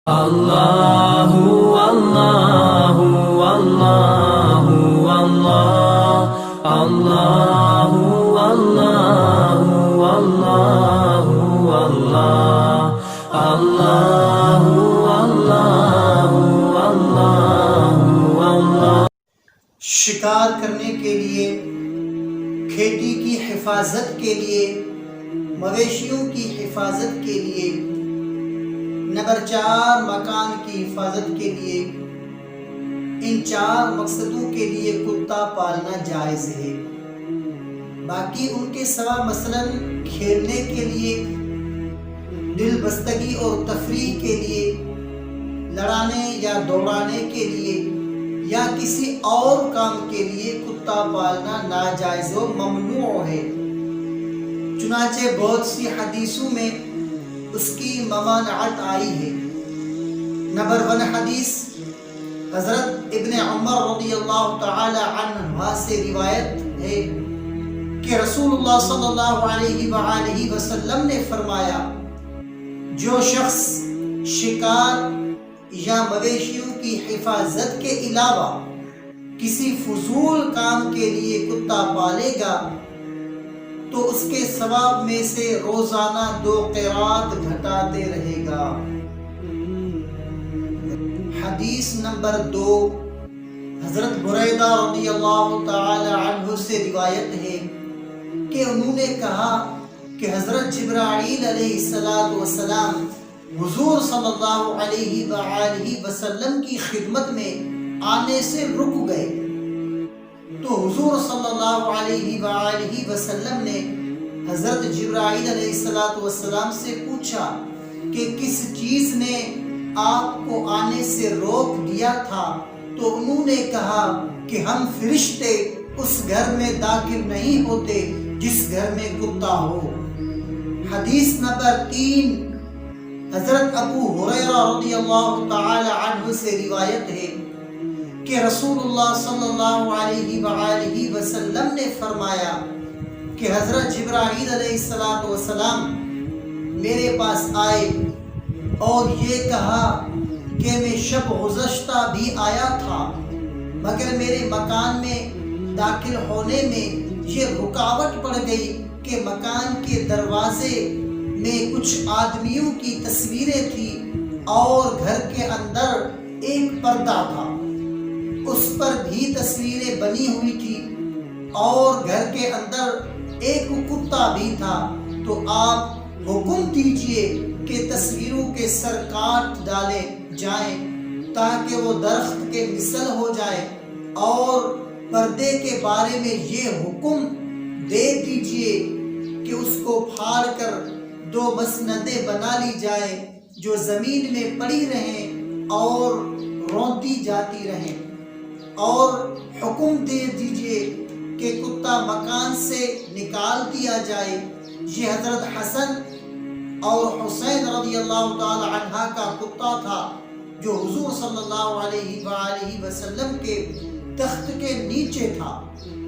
اللہ اللہ اللہ اللہ اللہ اللہ اللہ اللہ اللہ۔ شکار کرنے کے لیے، کھیتی کی حفاظت کے لیے، مویشیوں کی حفاظت کے لیے، نمبر 4 مکان کی حفاظت کے لیے، ان 4 مقصدوں کے لیے کتا پالنا جائز ہے۔ باقی ان کے سوا مثلا کھیلنے کے لیے، دل بستگی اور تفریح کے لیے، لڑانے یا دوڑانے کے لیے یا کسی اور کام کے لیے کتا پالنا ناجائز و ممنوع ہے۔ چنانچہ بہت سی حدیثوں میں اس کی ممانعت آئی ہے۔ نمبر 1 حدیث حضرت ابن عمر رضی اللہ تعالی عنہ سے روایت ہے کہ رسول اللہ صلی اللہ علیہ وآلہ وسلم نے فرمایا، جو شخص شکار یا مویشیوں کی حفاظت کے علاوہ کسی فضول کام کے لیے کتا پالے گا تو اس کے ثواب میں سے روزانہ 2 قیرات گھٹاتے رہے گا۔ حدیث نمبر 2 حضرت بریدہ رضی اللہ تعالی عنہ سے روایت ہے کہ انہوں نے کہا کہ حضرت جبرائیل علیہ السلام حضور صلی اللہ علیہ وآلہ وسلم کی خدمت میں آنے سے رک گئے، تو حضور صلی اللہ علیہ وآلہ وسلم نے حضرت جبرائیل علیہ السلام سے پوچھا کہ کس چیز نے آپ کو آنے سے روک دیا تھا؟ تو انہوں نے کہا کہ ہم فرشتے اس گھر میں داخل نہیں ہوتے جس گھر میں کتا ہو۔ حدیث نمبر 3 حضرت ابو ہریرہ رضی اللہ تعالی عنہ سے روایت ہے کہ رسول اللہ صلی اللہ علیہ وآلہ وسلم نے فرمایا کہ حضرت جبرائیل علیہ السلام میرے پاس آئے اور یہ کہا کہ میں شب گزشتہ بھی آیا تھا، مگر میرے مکان میں داخل ہونے میں یہ رکاوٹ پڑ گئی کہ مکان کے دروازے میں کچھ آدمیوں کی تصویریں تھیں اور گھر کے اندر ایک پردہ تھا، اس پر بھی تصویریں بنی ہوئی تھی اور گھر کے اندر ایک کتا بھی تھا، تو آپ حکم دیجئے کہ تصویروں کے سر کاٹ ڈالے جائیں تاکہ وہ درخت کے مثل ہو جائے، اور پردے کے بارے میں یہ حکم دے دیجئے کہ اس کو پھاڑ کر 2 مسندیں بنا لی جائے جو زمین میں پڑی رہیں اور رونتی جاتی رہیں، اور حکم دے دیجئے کہ کتا مکان سے نکال دیا جائے۔ یہ حضرت حسن اور حسین رضی اللہ تعالی عنہ کا کتا تھا جو حضور صلی اللہ علیہ وآلہ وسلم کے تخت کے نیچے تھا،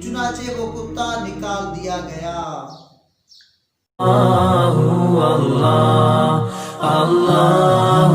چنانچہ وہ کتا نکال دیا گیا۔ اللہ اللہ اللہ